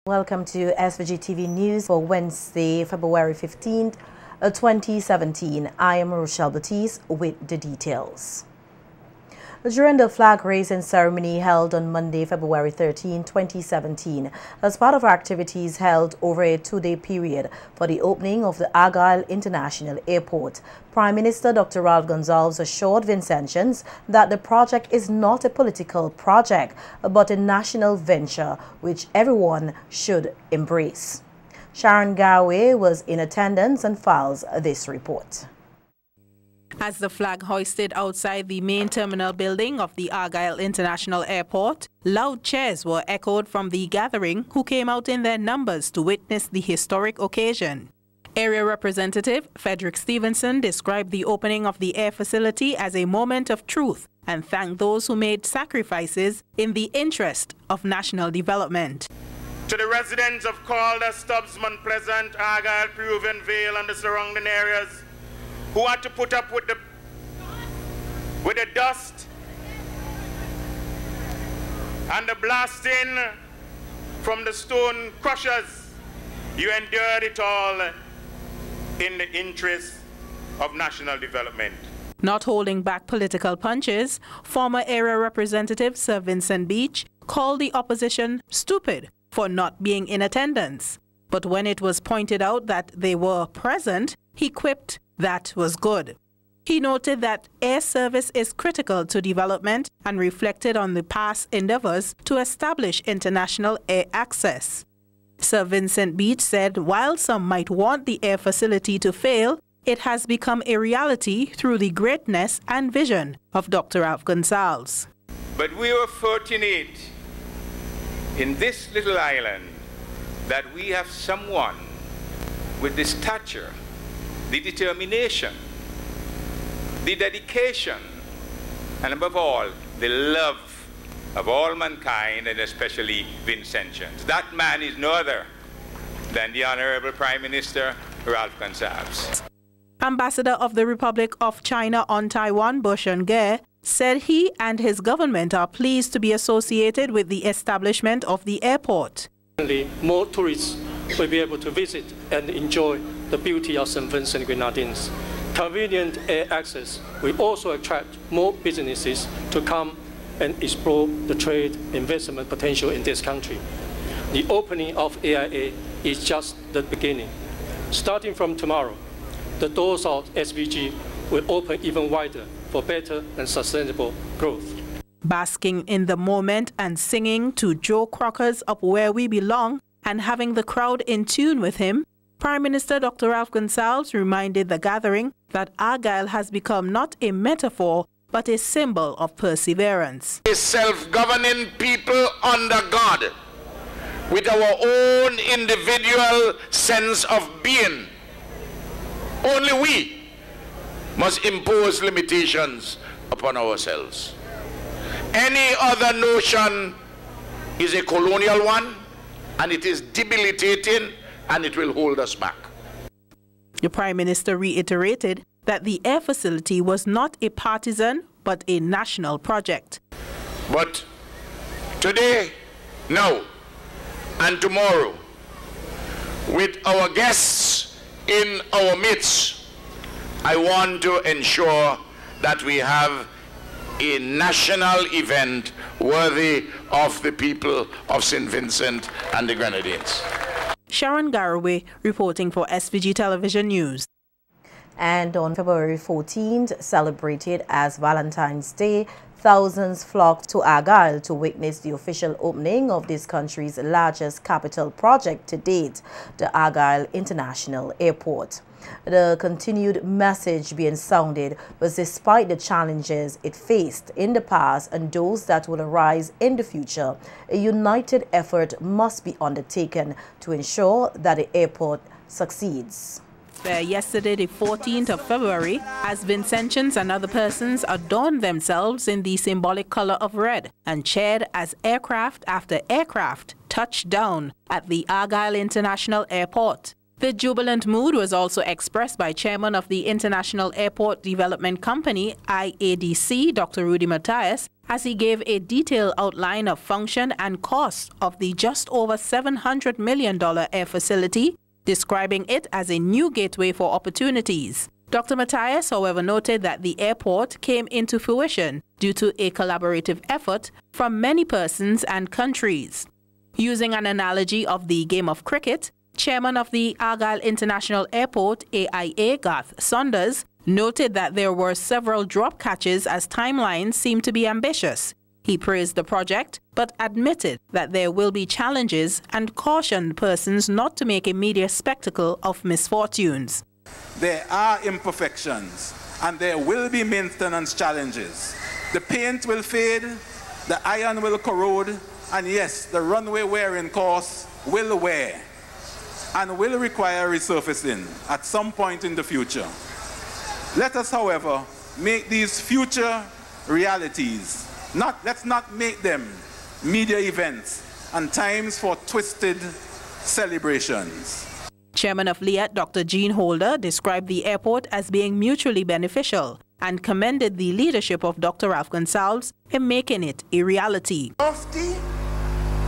Welcome to SVG-TV News for Wednesday, February 15th, 2017. I am Rochelle Batiste with the details. During the flag-raising ceremony held on Monday, February 13, 2017, as part of activities held over a two-day period for the opening of the Argyle International Airport, Prime Minister Dr. Ralph Gonsalves assured Vincentians that the project is not a political project, but a national venture which everyone should embrace. Sharon Garway was in attendance and files this report. As the flag hoisted outside the main terminal building of the Argyle International Airport, loud cheers were echoed from the gathering who came out in their numbers to witness the historic occasion. Area Representative Frederick Stevenson described the opening of the air facility as a moment of truth and thanked those who made sacrifices in the interest of national development. To the residents of Calder, Stubbs, Mount Pleasant, Argyle, Peruvian Vale and the surrounding areas who had to put up with the dust and the blasting from the stone crushers, you endured it all in the interest of national development. Not holding back political punches, former area representative Sir Vincent Beach called the opposition stupid for not being in attendance. But when it was pointed out that they were present, he quipped that was good. He noted that air service is critical to development and reflected on the past endeavors to establish international air access. Sir Vincent Beach said while some might want the air facility to fail, it has become a reality through the greatness and vision of Dr. Ralph Gonsalves. But we were fortunate in this little island that we have someone with the stature, the determination, the dedication, and above all, the love of all mankind, and especially Vincentians. That man is no other than the Honorable Prime Minister Ralph Gonsalves. Ambassador of the Republic of China on Taiwan, Boshan Ge, said he and his government are pleased to be associated with the establishment of the airport. More tourists will be able to visit and enjoy the beauty of St. Vincent Grenadines. Convenient air access will also attract more businesses to come and explore the trade investment potential in this country. The opening of AIA is just the beginning. Starting from tomorrow, the doors of SVG will open even wider for better and sustainable growth. Basking in the moment and singing to Joe Crocker's Up Where We Belong and having the crowd in tune with him, Prime Minister Dr. Ralph Gonsalves reminded the gathering that Argyle has become not a metaphor but a symbol of perseverance. A self-governing people under God with our own individual sense of being. Only we must impose limitations upon ourselves. Any other notion is a colonial one, and it is debilitating, and it will hold us back. The Prime Minister reiterated that the air facility was not a partisan but a national project. But today, now, and tomorrow, with our guests in our midst, I want to ensure that we have a national event worthy of the people of St. Vincent and the Grenadines. Sharon Garway reporting for SVG Television News. And on February 14th, celebrated as Valentine's Day, thousands flocked to Argyle to witness the official opening of this country's largest capital project to date, the Argyle International Airport. The continued message being sounded was despite the challenges it faced in the past and those that will arise in the future, a united effort must be undertaken to ensure that the airport succeeds. Yesterday, the 14th of February, as Vincentians and other persons adorned themselves in the symbolic color of red and cheered as aircraft after aircraft touched down at the Argyle International Airport. The jubilant mood was also expressed by Chairman of the International Airport Development Company, IADC, Dr. Rudy Matthias, as he gave a detailed outline of function and cost of the just over $700 million air facility, describing it as a new gateway for opportunities. Dr. Matthias, however, noted that the airport came into fruition due to a collaborative effort from many persons and countries. Using an analogy of the game of cricket, Chairman of the Argyle International Airport, AIA, Garth Saunders, noted that there were several drop catches as timelines seemed to be ambitious. He praised the project, but admitted that there will be challenges and cautioned persons not to make a media spectacle of misfortunes. There are imperfections, and there will be maintenance challenges. The paint will fade, the iron will corrode, and yes, the runway wearing course will wear and will require resurfacing at some point in the future. Let us, however, make these future realities. Let's not make them media events and times for twisted celebrations. Chairman of LIAT, Dr. Jean Holder, described the airport as being mutually beneficial and commended the leadership of Dr. Ralph Gonsalves in making it a reality. Lofty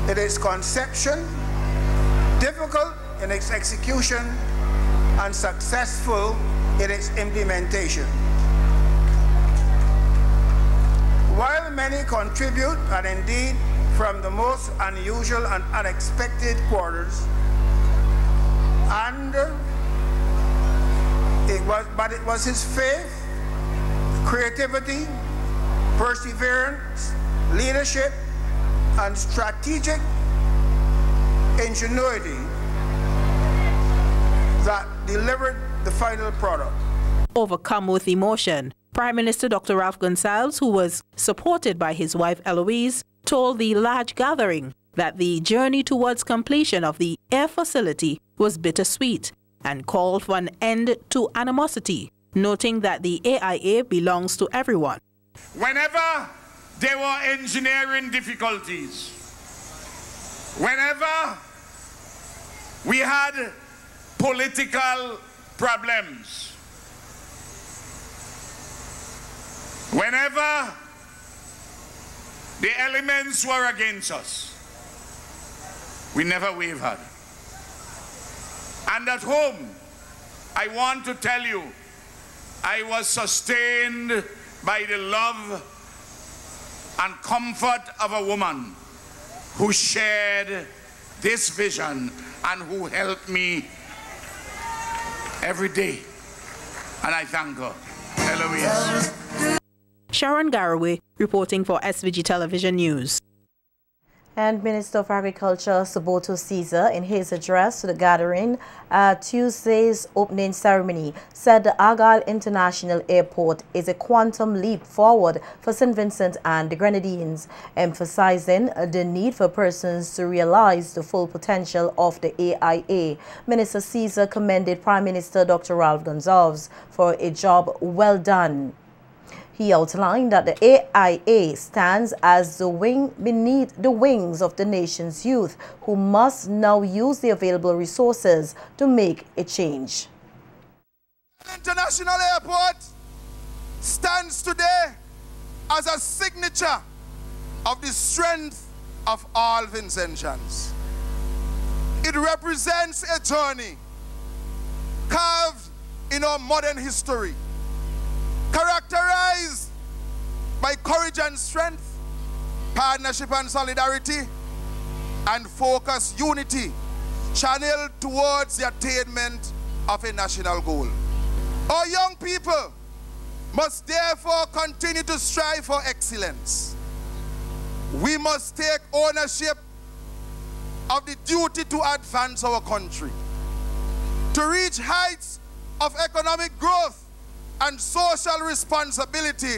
in its conception, difficult in its execution, and successful in its implementation. While many contribute, and indeed from the most unusual and unexpected quarters, it was his faith, creativity, perseverance, leadership, and strategic ingenuity that delivered the final product. Overcome with emotion, Prime Minister Dr. Ralph Gonsalves, who was supported by his wife Eloise, told the large gathering that the journey towards completion of the air facility was bittersweet and called for an end to animosity, noting that the AIA belongs to everyone. Whenever there were engineering difficulties, whenever we had political problems, whenever the elements were against us, we never wavered. And at home, I want to tell you, I was sustained by the love and comfort of a woman who shared this vision and who helped me every day. And I thank her. Eloise. Sharon Garraway reporting for SVG Television News. And Minister of Agriculture Suboto Caesar, in his address to the gathering at Tuesday's opening ceremony, said the Argyle International Airport is a quantum leap forward for St. Vincent and the Grenadines, emphasizing the need for persons to realize the full potential of the AIA. Minister Caesar commended Prime Minister Dr. Ralph Gonsalves for a job well done. He outlined that the AIA stands as the wing beneath the wings of the nation's youth, who must now use the available resources to make a change. International Airport stands today as a signature of the strength of all Vincentians. It represents a journey carved in our modern history, characterized by courage and strength, partnership and solidarity, and focused unity, channeled towards the attainment of a national goal. Our young people must therefore continue to strive for excellence. We must take ownership of the duty to advance our country, to reach heights of economic growth and social responsibility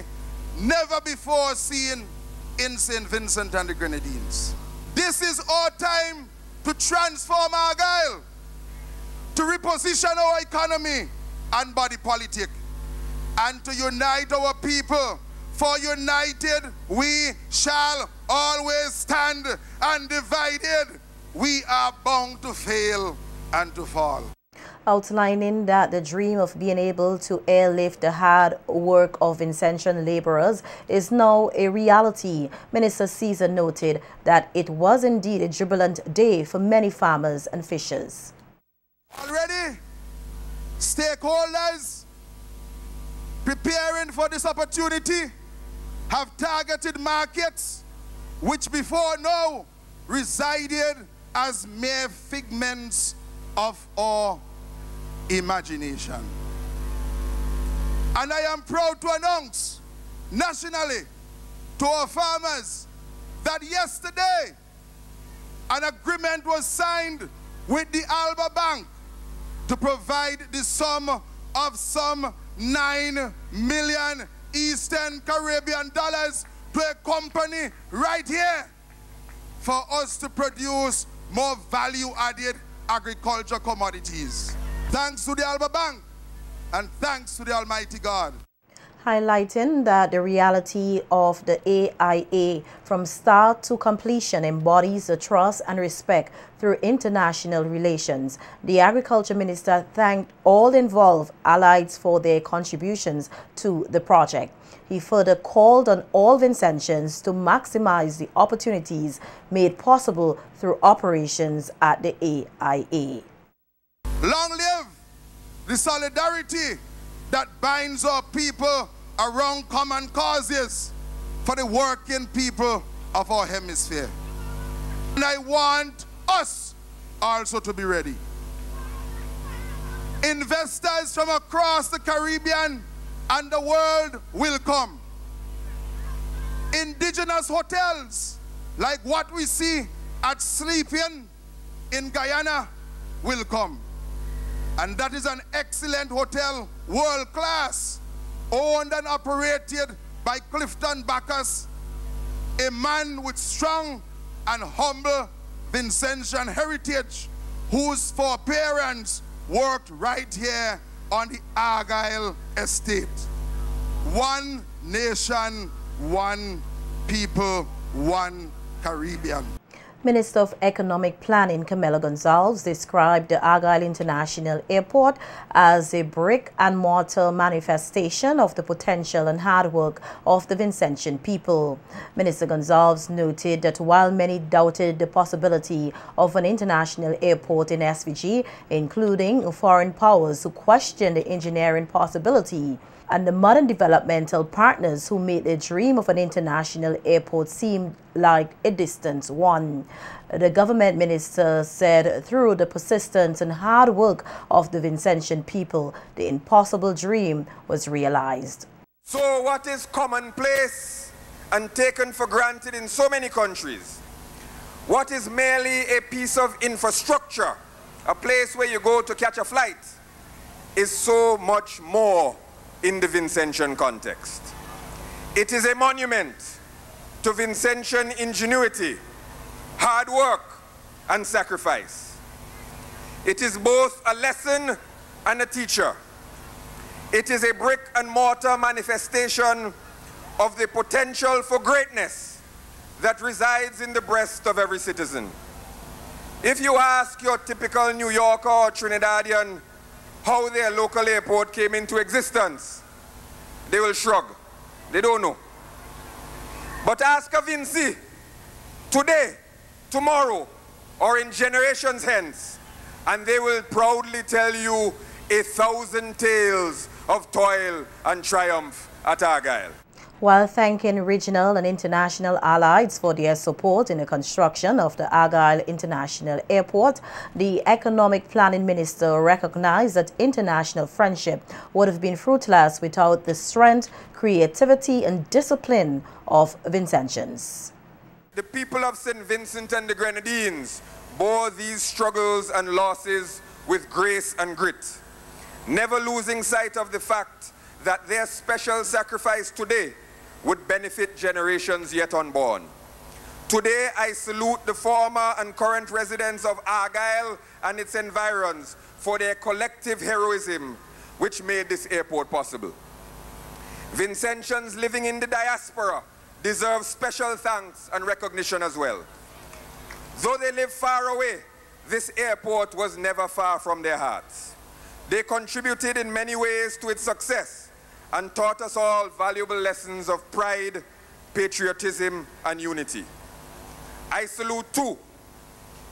never before seen in St. Vincent and the Grenadines. This is our time to transform Argyle, to reposition our economy and body politic, and to unite our people. For united we shall always stand, and divided we are bound to fail and to fall. outlining that the dream of being able to airlift the hard work of Vincentian laborers is now a reality. Minister Caesar noted that it was indeed a jubilant day for many farmers and fishers. Already, stakeholders preparing for this opportunity have targeted markets which before now resided as mere figments of our imagination. And I am proud to announce nationally to our farmers that yesterday an agreement was signed with the Alba Bank to provide the sum of some 9 million Eastern Caribbean dollars to a company right here for us to produce more value-added agriculture commodities. Thanks to the Alba Bank and thanks to the Almighty God. Highlighting that the reality of the AIA from start to completion embodies the trust and respect through international relations. The Agriculture Minister thanked all involved allies for their contributions to the project. He further called on all Vincentians to maximize the opportunities made possible through operations at the AIA. Long live the solidarity that binds our people around common causes for the working people of our hemisphere. And I want us also to be ready. Investors from across the Caribbean and the world will come. Indigenous hotels like what we see at Sleeping in Guyana will come. And that is an excellent hotel, world class, owned and operated by Clifton Bacchus, a man with strong and humble Vincentian heritage, whose foreparents worked right here on the Argyle estate. One nation, one people, one Caribbean. Minister of Economic Planning Camila Gonzalez described the Argyle International Airport as a brick-and-mortar manifestation of the potential and hard work of the Vincentian people. Minister Gonzalez noted that while many doubted the possibility of an international airport in SVG, including foreign powers who questioned the engineering possibility, and the modern developmental partners who made the dream of an international airport seem like a distant one. The government minister said through the persistence and hard work of the Vincentian people, the impossible dream was realized. So what is commonplace and taken for granted in so many countries, what is merely a piece of infrastructure, a place where you go to catch a flight, is so much more in the Vincentian context. It is a monument to Vincentian ingenuity, hard work, and sacrifice. It is both a lesson and a teacher. It is a brick and mortar manifestation of the potential for greatness that resides in the breast of every citizen. If you ask your typical New Yorker or Trinidadian how their local airport came into existence, they will shrug. They don't know. But ask a Vinci today, tomorrow, or in generations hence, and they will proudly tell you 1,000 tales of toil and triumph at Argyle. While thanking regional and international allies for their support in the construction of the Argyle International Airport, the Economic Planning Minister recognized that international friendship would have been fruitless without the strength, creativity and discipline of Vincentians. The people of St. Vincent and the Grenadines bore these struggles and losses with grace and grit, never losing sight of the fact that their special sacrifice today would benefit generations yet unborn. Today, I salute the former and current residents of Argyle and its environs for their collective heroism, which made this airport possible. Vincentians living in the diaspora deserve special thanks and recognition as well. Though they live far away, this airport was never far from their hearts. They contributed in many ways to its success and taught us all valuable lessons of pride, patriotism, and unity. I salute too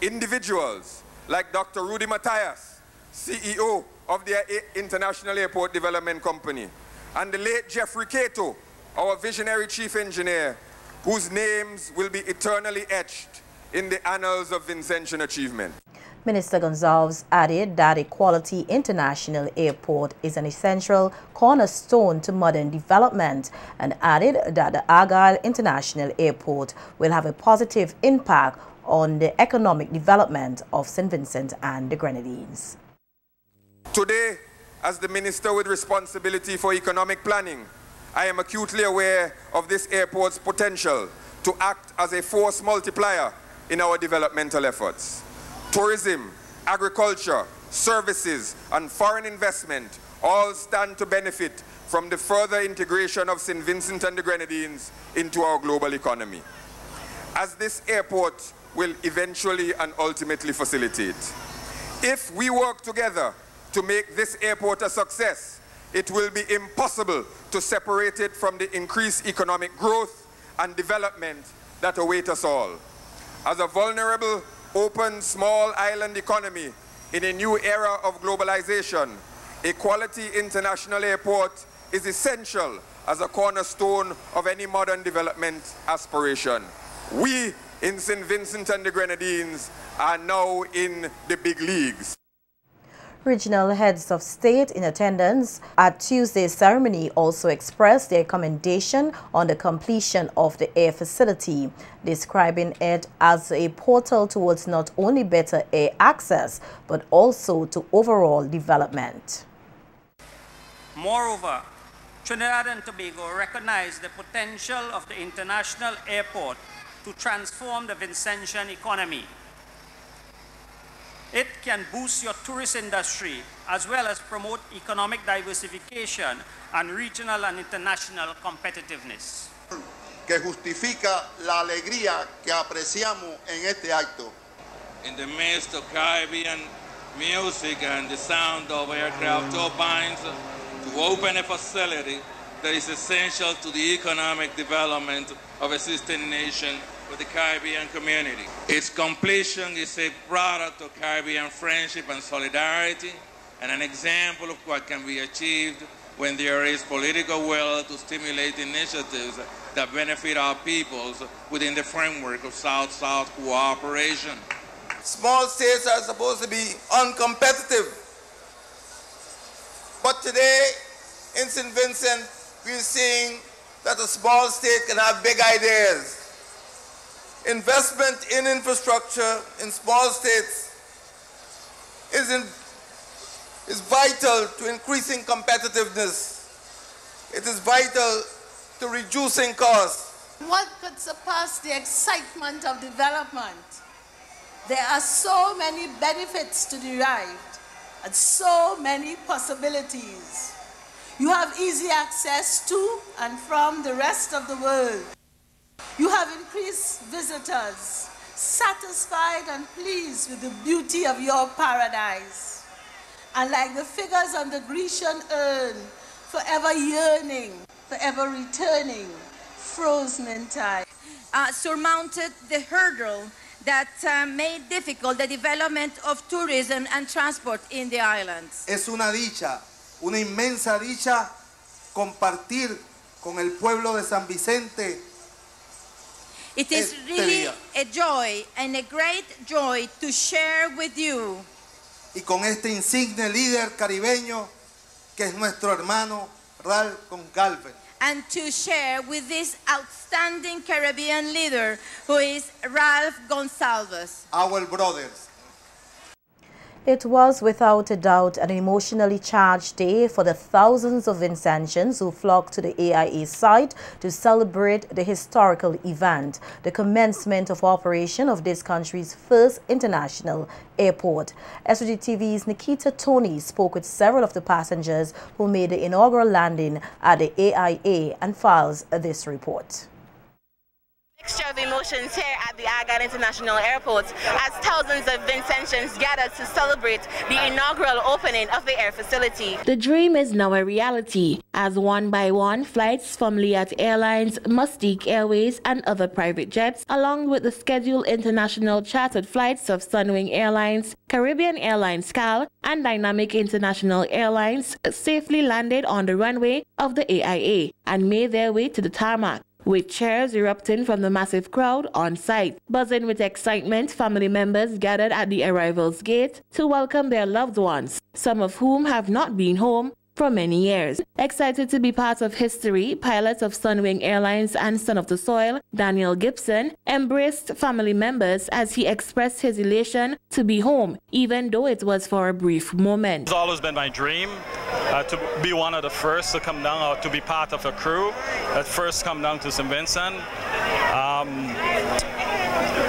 individuals like Dr. Rudy Matthias, CEO of the International Airport Development Company, and the late Jeffrey Cato, our visionary chief engineer, whose names will be eternally etched in the annals of Vincentian achievement. Minister Gonsalves added that a quality international airport is an essential cornerstone to modern development and added that the Argyle International Airport will have a positive impact on the economic development of St. Vincent and the Grenadines. Today, as the Minister with responsibility for economic planning, I am acutely aware of this airport's potential to act as a force multiplier in our developmental efforts. Tourism, agriculture, services, and foreign investment all stand to benefit from the further integration of St. Vincent and the Grenadines into our global economy, as this airport will eventually and ultimately facilitate. If we work together to make this airport a success, it will be impossible to separate it from the increased economic growth and development that await us all. As a vulnerable, open, small island economy in a new era of globalization, a quality international airport is essential as a cornerstone of any modern development aspiration. We in St. Vincent and the Grenadines are now in the big leagues. Regional heads of state in attendance at Tuesday's ceremony also expressed their commendation on the completion of the air facility, describing it as a portal towards not only better air access, but also to overall development. Moreover, Trinidad and Tobago recognized the potential of the international airport to transform the Vincentian economy. It can boost your tourist industry as well as promote economic diversification and regional and international competitiveness. Que justifica la alegría que apreciamos en este acto. In the midst of Caribbean music and the sound of aircraft turbines, to open a facility that is essential to the economic development of a sister nation with the Caribbean community. Its completion is a product of Caribbean friendship and solidarity, and an example of what can be achieved when there is political will to stimulate initiatives that benefit our peoples within the framework of South-South cooperation. Small states are supposed to be uncompetitive, but today in St. Vincent we're seeing that a small state can have big ideas. Investment in infrastructure in small states is vital to increasing competitiveness. It is vital to reducing costs. What could surpass the excitement of development? There are so many benefits to derived and so many possibilities. You have easy access to and from the rest of the world. You have increased visitors, satisfied and pleased with the beauty of your paradise. And like the figures on the Grecian urn, forever yearning, forever returning, frozen in time. Surmounted the hurdle that made difficult the development of tourism and transport in the islands. Es una dicha, una inmensa dicha, compartir con el pueblo de San Vicente. It is really a joy and a great joy to share with you. Y con este insigne líder caribeño que es nuestro hermano Ralph Goncalves. And to share with this outstanding Caribbean leader who is Ralph Gonsalves. Our brothers. It was without a doubt an emotionally charged day for the thousands of Vincentians who flocked to the AIA site to celebrate the historical event, the commencement of operation of this country's first international airport. SVG-TV's Nikita Tony spoke with several of the passengers who made the inaugural landing at the AIA and files this report. Mixture of emotions here at the Argyle International Airport as thousands of Vincentians gathered to celebrate the inaugural opening of the air facility. The dream is now a reality as one by one flights from Liat Airlines, Mustique Airways and other private jets, along with the scheduled international chartered flights of Sunwing Airlines, Caribbean Airlines CAL and Dynamic International Airlines, safely landed on the runway of the AIA and made their way to the tarmac, with cheers erupting from the massive crowd on site. Buzzing with excitement, family members gathered at the arrivals gate to welcome their loved ones, some of whom have not been home for many years. Excited to be part of history, pilot of Sunwing Airlines and son of the soil, Daniel Gibson, embraced family members as he expressed his elation to be home, even though it was for a brief moment. It's always been my dream to be one of the first to come down, or to be part of a crew that first come down to St. Vincent.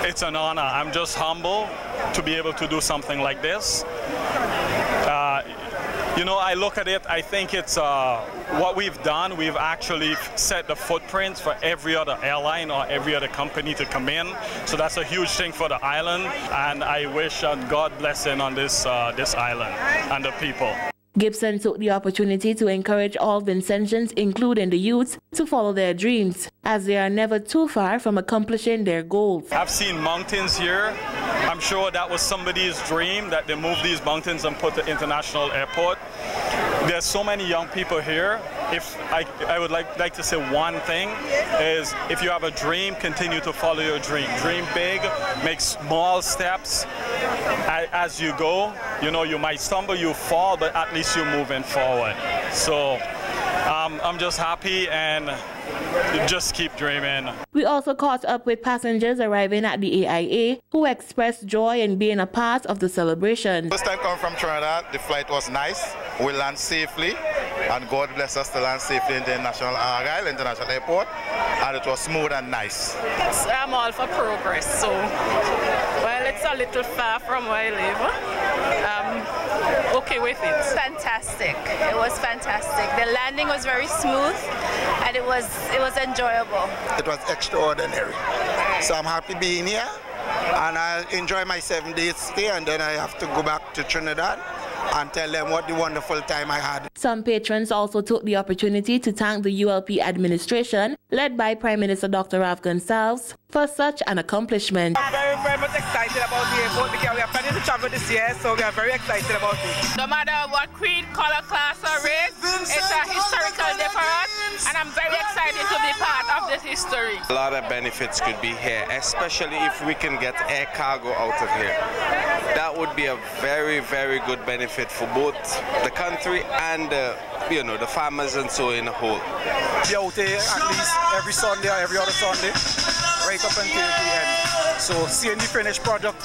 It's an honor. I'm just humble to be able to do something like this. You know, I look at it, I think it's what we've done, we've actually set the footprint for every other airline or every other company to come in. So that's a huge thing for the island, and I wish God blessing on this island and the people. Gibson took the opportunity to encourage all Vincentians, including the youths, to follow their dreams, as they are never too far from accomplishing their goals. I've seen mountains here. I'm sure that was somebody's dream, that they moved these mountains and put the international airport. There's so many young people here. If I would like to say one thing is, if you have a dream, continue to follow your dream. Dream big, make small steps as you go. You know, you might stumble, you fall, but at least you're moving forward. So I'm just happy and just keep dreaming. We also caught up with passengers arriving at the AIA who expressed joy in being a part of the celebration. First time coming from Trinidad, the flight was nice. We landed safely, and God bless us to land safely in the Argyle International Airport, and it was smooth and nice. I'm all for progress, so well, it's a little far from where I live. Okay with it. Fantastic. It was fantastic. The landing was very smooth, and it was enjoyable. It was extraordinary. So I'm happy being here, and I'll enjoy my 7 days stay, and then I have to go back to Trinidad and tell them what the wonderful time I had. Some patrons also took the opportunity to thank the ULP administration, led by Prime Minister Dr. Rav Gonsalves, for such an accomplishment. I'm very, very much excited about the airport because we are planning to travel this year, so we are very excited about it. No matter what creed, color, class or race, it's a historical day for us, and I'm very excited to be part of this history. A lot of benefits could be here, especially if we can get air cargo out of here. That would be a very, very good benefit for both the country and you know, the farmers and so in the whole. Be out here at least every Sunday or every other Sunday, right up until the end. So seeing the finished product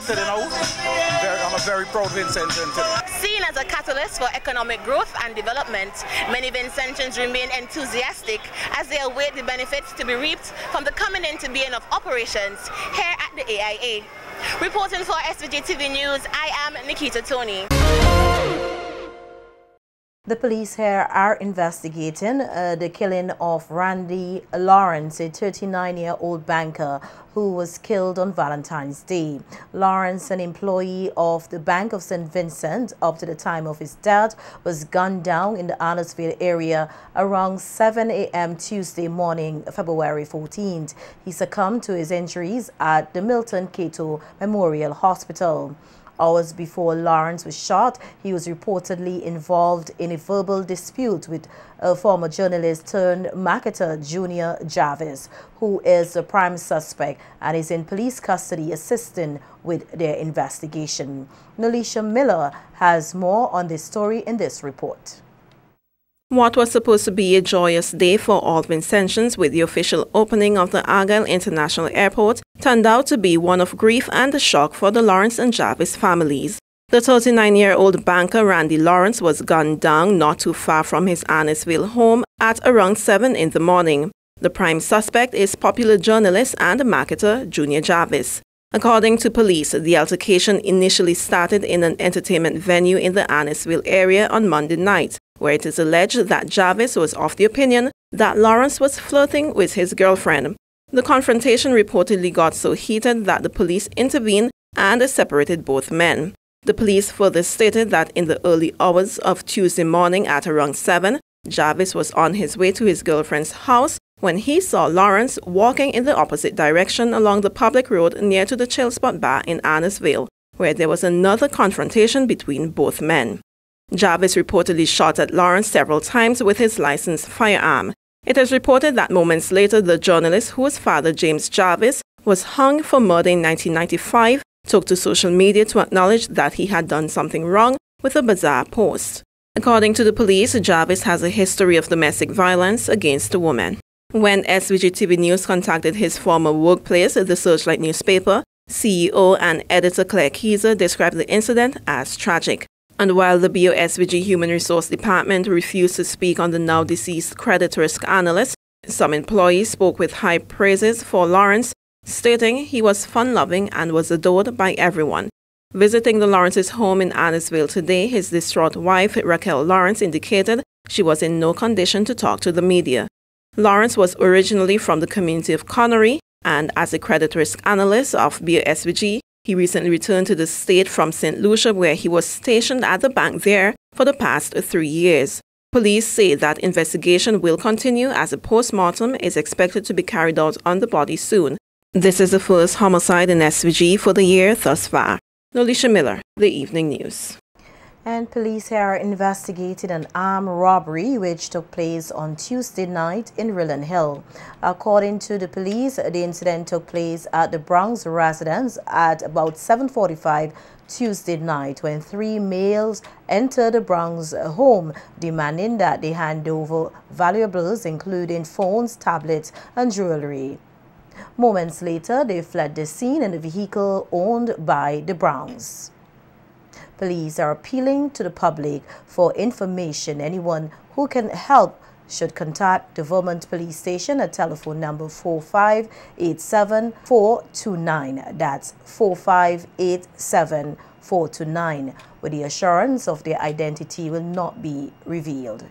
today now, I'm a very proud Vincentian today. Seen as a catalyst for economic growth and development, many Vincentians remain enthusiastic as they await the benefits to be reaped from the coming into being of operations here at the AIA. Reporting for SVG-TV News, I am Nikita Tony. The police here are investigating the killing of Randy Lawrence, a 39-year-old banker who was killed on Valentine's Day. Lawrence, an employee of the Bank of St. Vincent up to the time of his death, was gunned down in the Argyle area around 7 a.m. Tuesday morning, February 14th. He succumbed to his injuries at the Milton Cato Memorial Hospital. Hours before Lawrence was shot, he was reportedly involved in a verbal dispute with a former journalist turned marketer, Junior Jarvis, who is the prime suspect and is in police custody assisting with their investigation. Nolisha Miller has more on this story in this report. What was supposed to be a joyous day for all Vincentians with the official opening of the Argyle International Airport turned out to be one of grief and a shock for the Lawrence and Jarvis families. The 39-year-old banker Randy Lawrence was gunned down not too far from his Argyle home at around 7 in the morning. The prime suspect is popular journalist and marketer Junior Jarvis. According to police, the altercation initially started in an entertainment venue in the Argyle area on Monday night, where it is alleged that Jarvis was of the opinion that Lawrence was flirting with his girlfriend. The confrontation reportedly got so heated that the police intervened and separated both men. The police further stated that in the early hours of Tuesday morning at around 7, Jarvis was on his way to his girlfriend's house when he saw Lawrence walking in the opposite direction along the public road near to the Chill Spot Bar in Argyle, where there was another confrontation between both men. Jarvis reportedly shot at Lawrence several times with his licensed firearm. It is reported that moments later, the journalist, whose father, James Jarvis, was hung for murder in 1995, took to social media to acknowledge that he had done something wrong with a bizarre post. According to the police, Jarvis has a history of domestic violence against a woman. When SVG-TV News contacted his former workplace, the Searchlight newspaper, CEO and editor Claire Keyser described the incident as tragic. And while the BOSVG Human Resource Department refused to speak on the now deceased credit risk analyst, some employees spoke with high praises for Lawrence, stating he was fun-loving and was adored by everyone. Visiting the Lawrence's home in Argyle today, his distraught wife, Raquel Lawrence, indicated she was in no condition to talk to the media. Lawrence was originally from the community of Connery, and as a credit risk analyst of BOSVG, he recently returned to the state from St. Lucia, where he was stationed at the bank there for the past 3 years. Police say that investigation will continue as a post-mortem is expected to be carried out on the body soon. This is the first homicide in SVG for the year thus far. Nolisha Miller, The Evening News. And police here are investigating an armed robbery which took place on Tuesday night in Rillen Hill. According to the police, the incident took place at the Bronx residence at about 7:45 Tuesday night when 3 males entered the Bronx home demanding that they hand over valuables including phones, tablets and jewelry. Moments later, they fled the scene in a vehicle owned by the Browns. Police are appealing to the public for information. Anyone who can help should contact the Vermont Police Station at telephone number 4587-429. That's 4587-429, with the assurance of their identity will not be revealed.